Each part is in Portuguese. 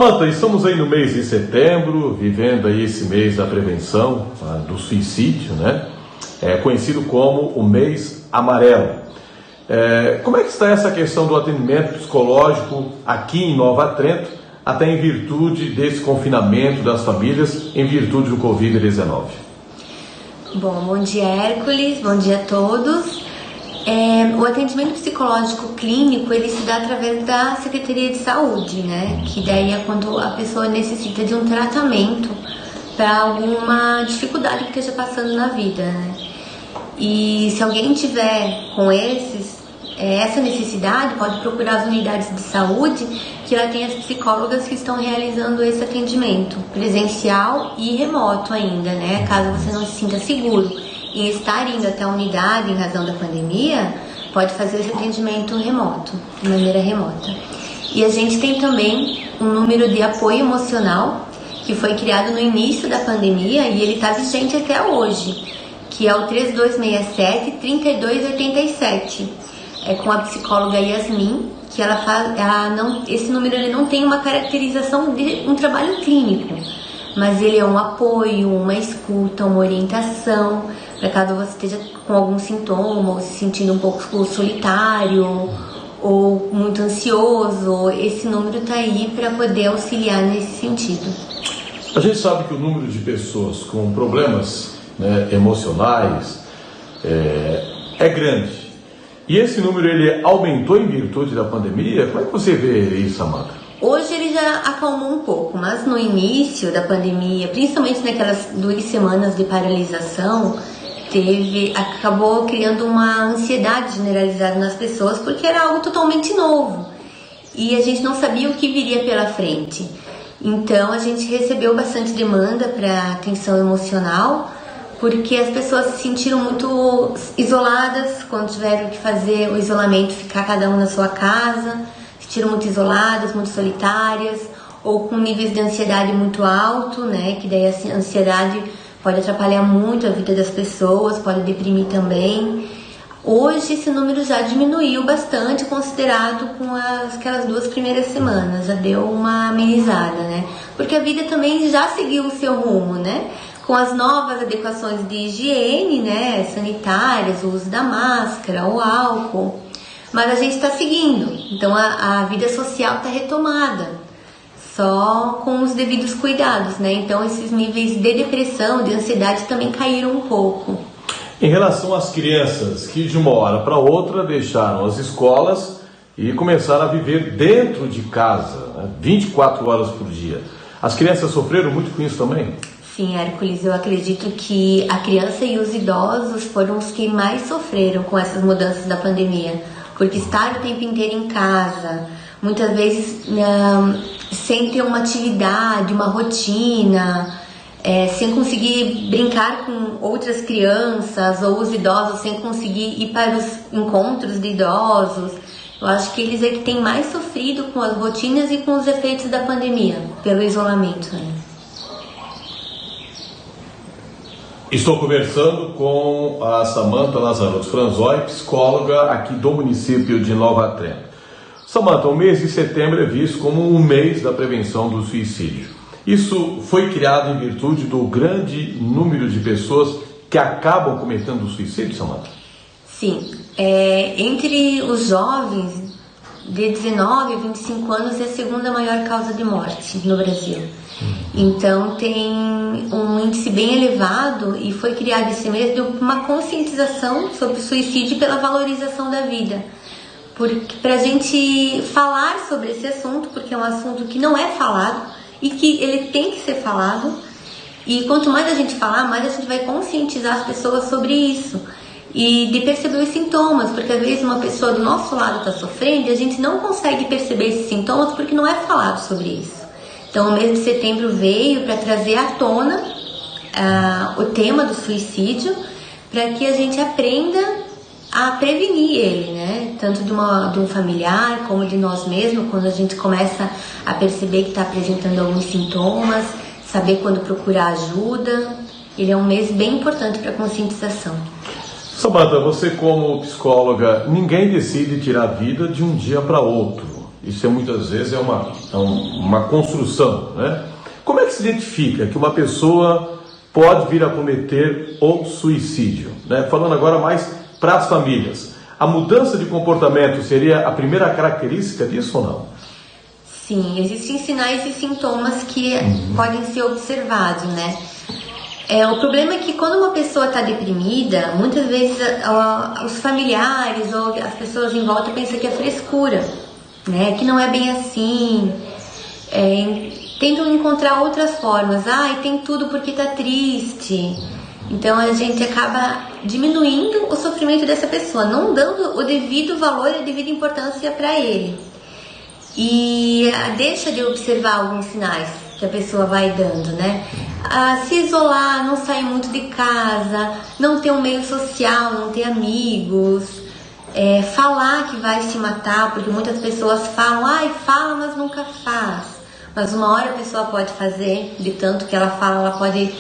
Samantha, estamos aí no mês de setembro, vivendo aí esse mês da prevenção do suicídio, né? Conhecido como o mês amarelo. Como é que está essa questão do atendimento psicológico aqui em Nova Trento, até em virtude desse confinamento das famílias, em virtude do Covid-19? Bom dia, Hércules, bom dia a todos. O atendimento psicológico clínico, ele se dá através da Secretaria de Saúde, né? Que daí é quando a pessoa necessita de um tratamento para alguma dificuldade que esteja passando na vida, né? E se alguém tiver com essa necessidade, pode procurar as unidades de saúde, que lá tem as psicólogas que estão realizando esse atendimento, presencial e remoto ainda, né? Caso você não se sinta seguro em estar indo até a unidade em razão da pandemia, pode fazer esse atendimento remoto, de maneira remota. E a gente tem também um número de apoio emocional, que foi criado no início da pandemia e ele está vigente até hoje, que é o 3267-3287. Com a psicóloga Yasmin, que esse número ele não tem uma caracterização de um trabalho clínico, mas ele é um apoio, uma escuta, uma orientação, para caso você esteja com algum sintoma, ou se sentindo um pouco solitário, ou muito ansioso, esse número está aí para poder auxiliar nesse sentido. A gente sabe que o número de pessoas com problemas, né, emocionais é grande. E esse número ele aumentou em virtude da pandemia? Como é que você vê isso, Samantha? Hoje ele já acalmou um pouco, mas no início da pandemia, principalmente naquelas 2 semanas de paralisação, acabou criando uma ansiedade generalizada nas pessoas, porque era algo totalmente novo e a gente não sabia o que viria pela frente. Então a gente recebeu bastante demanda para atenção emocional, porque as pessoas se sentiram muito isoladas quando tiveram que fazer o isolamento, ficar cada um na sua casa, se sentiram muito isoladas, muito solitárias, ou com níveis de ansiedade muito alto, né? Que daí a ansiedade pode atrapalhar muito a vida das pessoas, pode deprimir também. Hoje esse número já diminuiu bastante, considerado com aquelas 2 primeiras semanas, já deu uma amenizada, né? Porque a vida também já seguiu o seu rumo, né? Com as novas adequações de higiene, né, sanitárias, o uso da máscara, o álcool, mas a gente está seguindo, então a vida social está retomada, só com os devidos cuidados, né? Então esses níveis de depressão, de ansiedade também caíram um pouco. Em relação às crianças que de uma hora para outra deixaram as escolas e começaram a viver dentro de casa, né, 24 horas por dia, as crianças sofreram muito com isso também? Sim, Hércules, eu acredito que a criança e os idosos foram os que mais sofreram com essas mudanças da pandemia, porque estar o tempo inteiro em casa, muitas vezes sem ter uma atividade, uma rotina, sem conseguir brincar com outras crianças, ou os idosos sem conseguir ir para os encontros de idosos. Eu acho que eles é que têm mais sofrido com as rotinas e com os efeitos da pandemia, pelo isolamento, né? Estou conversando com a Samantha Lazarotto Franzói, psicóloga aqui do município de Nova Trento. Samantha, o mês de setembro é visto como um mês da prevenção do suicídio. Isso foi criado em virtude do grande número de pessoas que acabam cometendo suicídio, Samantha? Sim, entre os jovens de 19 a 25 anos é a segunda maior causa de morte no Brasil. Então tem um índice bem elevado e foi criado esse mês de uma conscientização sobre o suicídio pela valorização da vida. Para a gente falar sobre esse assunto, porque é um assunto que não é falado e que ele tem que ser falado. E quanto mais a gente falar, mais a gente vai conscientizar as pessoas sobre isso. E de perceber os sintomas, porque às vezes uma pessoa do nosso lado está sofrendo e a gente não consegue perceber esses sintomas porque não é falado sobre isso. Então o mês de setembro veio para trazer à tona o tema do suicídio, para que a gente aprenda a prevenir ele, né? Tanto de um familiar como de nós mesmos, quando a gente começa a perceber que está apresentando alguns sintomas, saber quando procurar ajuda. Ele é um mês bem importante para a conscientização. Samantha, você como psicóloga, ninguém decide tirar a vida de um dia para outro. Isso muitas vezes é uma construção, né? Como é que se identifica que uma pessoa pode vir a cometer o suicídio, né? Falando agora mais para as famílias, a mudança de comportamento seria a primeira característica disso ou não? Sim, existem sinais e sintomas que podem ser observados, né? O problema é que quando uma pessoa está deprimida, muitas vezes os familiares ou as pessoas em volta pensam que é frescura, né? Que não é bem assim. Tentam encontrar outras formas. Tem tudo porque está triste. Então a gente acaba diminuindo o sofrimento dessa pessoa, não dando o devido valor e a devida importância para ele. E deixa de observar alguns sinais que a pessoa vai dando, né? Se isolar, não sair muito de casa, não ter um meio social, não ter amigos, falar que vai se matar, porque muitas pessoas falam, fala, mas nunca faz. Mas uma hora a pessoa pode fazer, de tanto que ela fala, ela pode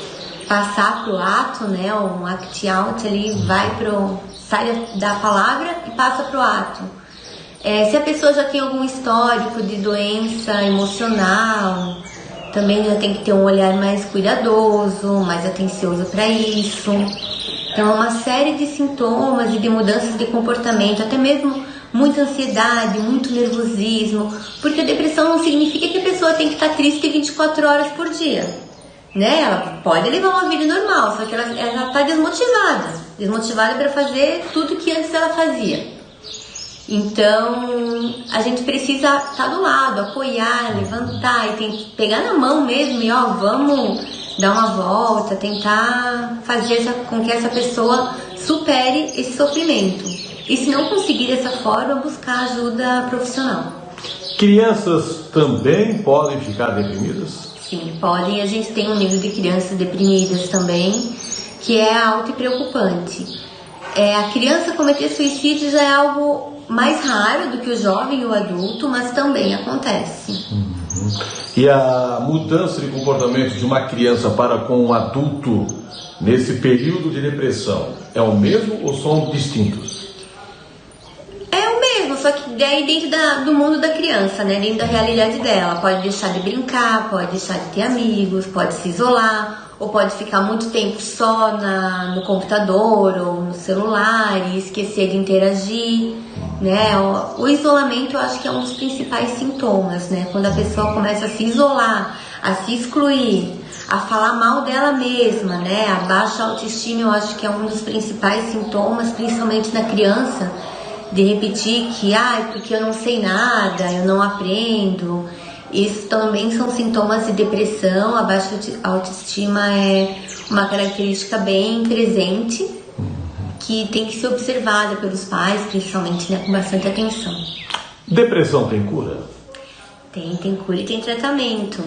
passar pro ato, né? Um act out ali, sai da palavra e passa pro ato. Se a pessoa já tem algum histórico de doença emocional, também já tem que ter um olhar mais cuidadoso, mais atencioso para isso. Então, uma série de sintomas e de mudanças de comportamento, até mesmo muita ansiedade, muito nervosismo, porque a depressão não significa que a pessoa tem que estar triste 24 horas por dia, né? Ela pode levar uma vida normal, só que ela está desmotivada para fazer tudo que antes ela fazia. Então, a gente precisa estar do lado, apoiar, levantar e tem que pegar na mão mesmo e vamos dar uma volta, tentar fazer com que essa pessoa supere esse sofrimento. E se não conseguir dessa forma, buscar ajuda profissional. Crianças também podem ficar deprimidas? Sim, podem. A gente tem um nível de crianças deprimidas também, que é alto e preocupante. A criança cometer suicídio já é algo mais raro do que o jovem e o adulto, mas também acontece. E a mudança de comportamento de uma criança para com um adulto nesse período de depressão é o mesmo ou são distintos? É o mesmo, só que daí dentro do mundo da criança, né? Dentro da realidade dela. Pode deixar de brincar, pode deixar de ter amigos, pode se isolar, ou pode ficar muito tempo só no computador ou no celular e esquecer de interagir, né? O isolamento eu acho que é um dos principais sintomas, né? Quando a pessoa começa a se isolar, a se excluir, a falar mal dela mesma, né? A baixa autoestima eu acho que é um dos principais sintomas, principalmente na criança, de repetir que, porque eu não sei nada, eu não aprendo. Isso também são sintomas de depressão. A baixa autoestima é uma característica bem presente, que tem que ser observada pelos pais, principalmente, né, com bastante atenção. Depressão tem cura? Tem cura e tem tratamento.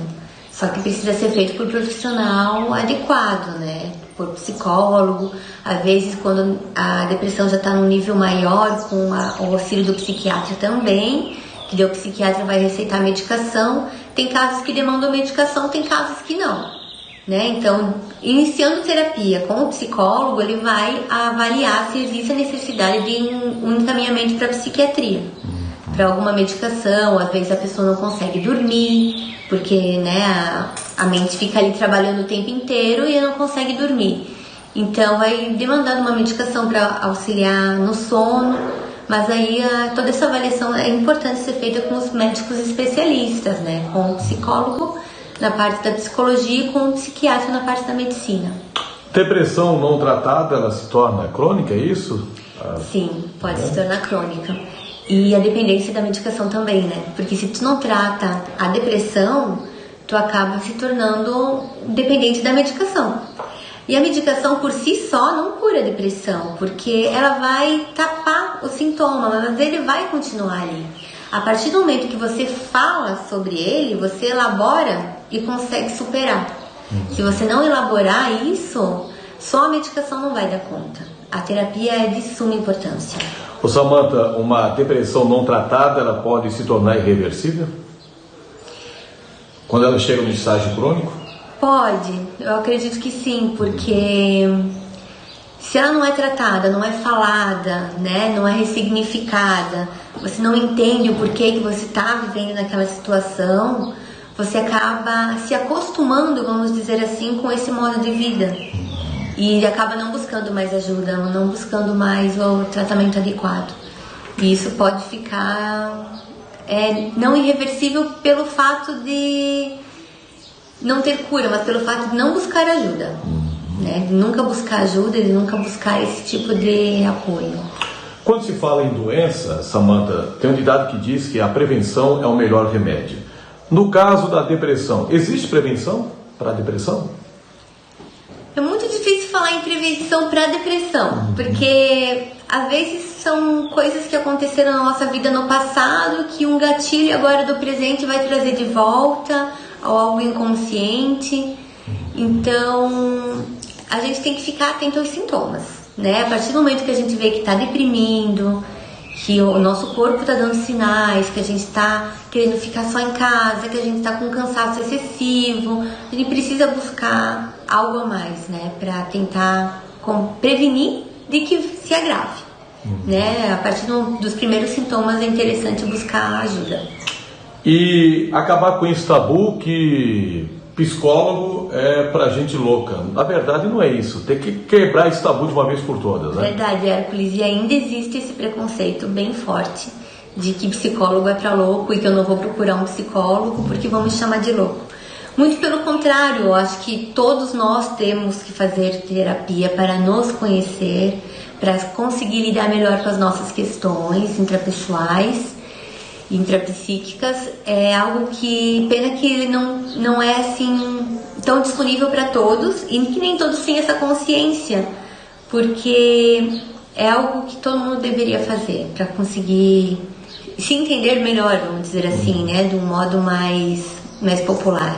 Só que precisa ser feito por profissional adequado, né? Por psicólogo. Às vezes, quando a depressão já está num nível maior, com o auxílio do psiquiatra também, que o psiquiatra vai receitar medicação. Tem casos que demandam medicação, tem casos que não, né? Então, iniciando terapia com o psicólogo, ele vai avaliar se existe a necessidade de um encaminhamento para a psiquiatria, para alguma medicação. Às vezes a pessoa não consegue dormir, porque, né, a mente fica ali trabalhando o tempo inteiro e não consegue dormir. Então, vai demandando uma medicação para auxiliar no sono. Mas aí toda essa avaliação é importante ser feita com os médicos especialistas, né? Com o psicólogo na parte da psicologia e com o psiquiatra na parte da medicina. Depressão não tratada, ela se torna crônica, é isso? Sim, pode se tornar crônica. E a dependência da medicação também, né? Porque se tu não trata a depressão, tu acaba se tornando dependente da medicação. E a medicação por si só não cura a depressão, porque ela vai tapar o sintoma, mas ele vai continuar ali. A partir do momento que você fala sobre ele, você elabora e consegue superar. Se você não elaborar isso, só a medicação não vai dar conta. A terapia é de suma importância. Ô Samantha, uma depressão não tratada, ela pode se tornar irreversível? Quando ela chega no estágio crônico? Pode, eu acredito que sim, porque se ela não é tratada, não é falada, né, não é ressignificada, você não entende o porquê que você está vivendo naquela situação, você acaba se acostumando, vamos dizer assim, com esse modo de vida. E acaba não buscando mais ajuda, não buscando mais o tratamento adequado. E isso pode ficar não irreversível pelo fato de não ter cura, mas pelo fato de não buscar ajuda. Né? De nunca buscar ajuda, de nunca buscar esse tipo de apoio. Quando se fala em doença, Samantha, tem um ditado que diz que a prevenção é o melhor remédio. No caso da depressão, existe prevenção para a depressão? É muito difícil falar em prevenção para depressão, porque às vezes são coisas que aconteceram na nossa vida no passado, que um gatilho agora do presente vai trazer de volta, ou algo inconsciente. Então, a gente tem que ficar atento aos sintomas, né? A partir do momento que a gente vê que está deprimindo, que o nosso corpo está dando sinais, que a gente está querendo ficar só em casa, que a gente está com cansaço excessivo, a gente precisa buscar algo a mais, né? Para tentar prevenir de que se agrave, né? A partir dos primeiros sintomas é interessante buscar ajuda. E acabar com esse tabu que psicólogo é pra gente louca. Na verdade não é isso, tem que quebrar esse tabu de uma vez por todas, né? Verdade, Hércules, e ainda existe esse preconceito bem forte de que psicólogo é pra louco e que eu não vou procurar um psicólogo porque vão me chamar de louco. Muito pelo contrário, eu acho que todos nós temos que fazer terapia para nos conhecer, para conseguir lidar melhor com as nossas questões intrapessoais, intrapsíquicas. É algo que, pena que ele não é assim tão disponível para todos e que nem todos têm essa consciência, porque é algo que todo mundo deveria fazer para conseguir se entender melhor, vamos dizer assim, né, de um modo mais popular.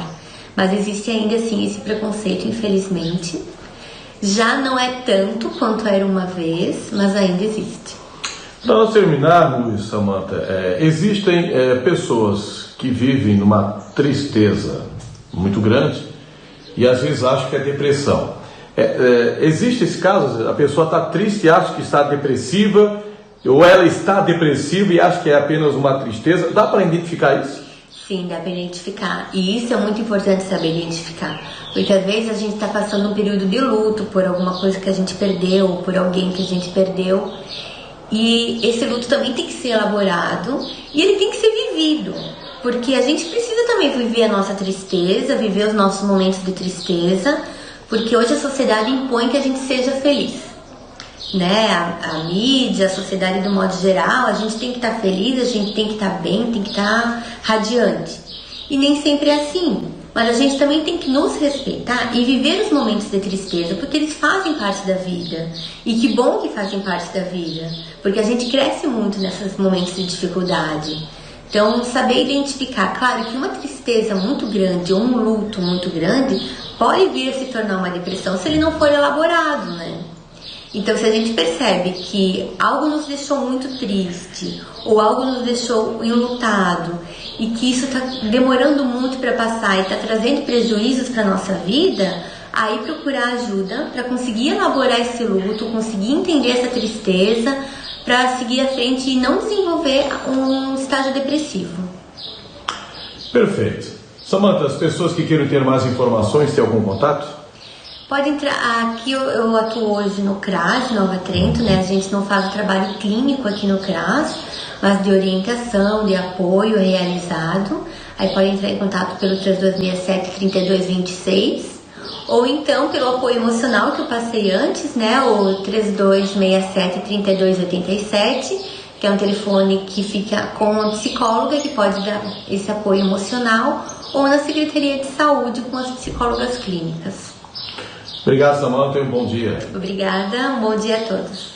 Mas existe ainda assim esse preconceito, infelizmente. Já não é tanto quanto era uma vez, mas ainda existe. Para nós terminarmos, Samantha, existem pessoas que vivem numa tristeza muito grande e às vezes acham que é depressão. Existe esse caso, a pessoa está triste e acha que está depressiva, ou ela está depressiva e acha que é apenas uma tristeza. Dá para identificar isso? Sim, dá para identificar. E isso é muito importante saber identificar. Porque às vezes a gente está passando um período de luto por alguma coisa que a gente perdeu, por alguém que a gente perdeu. E esse luto também tem que ser elaborado e ele tem que ser vivido. Porque a gente precisa também viver a nossa tristeza, viver os nossos momentos de tristeza. Porque hoje a sociedade impõe que a gente seja feliz. Né? A mídia, a sociedade do modo geral, a gente tem que estar feliz, a gente tem que estar bem, tem que estar radiante. E nem sempre é assim. Mas a gente também tem que nos respeitar e viver os momentos de tristeza, porque eles fazem parte da vida. E que bom que fazem parte da vida, porque a gente cresce muito nesses momentos de dificuldade. Então, saber identificar, claro que uma tristeza muito grande ou um luto muito grande pode vir a se tornar uma depressão se ele não for elaborado, né? Então, se a gente percebe que algo nos deixou muito triste ou algo nos deixou enlutado e que isso está demorando muito para passar e está trazendo prejuízos para a nossa vida, aí procurar ajuda para conseguir elaborar esse luto, conseguir entender essa tristeza, para seguir à frente e não desenvolver um estágio depressivo. Perfeito. Samantha, as pessoas que queiram ter mais informações, tem algum contato? Pode entrar, aqui eu atuo hoje no CRAS, Nova Trento, né? A gente não faz o trabalho clínico aqui no CRAS, mas de orientação, de apoio realizado. Aí pode entrar em contato pelo 3267-3226, ou então pelo apoio emocional que eu passei antes, né? O 3267-3287, que é um telefone que fica com uma psicóloga que pode dar esse apoio emocional, ou na Secretaria de Saúde com as psicólogas clínicas. Obrigado, Samantha, e um bom dia. Obrigada, um bom dia a todos.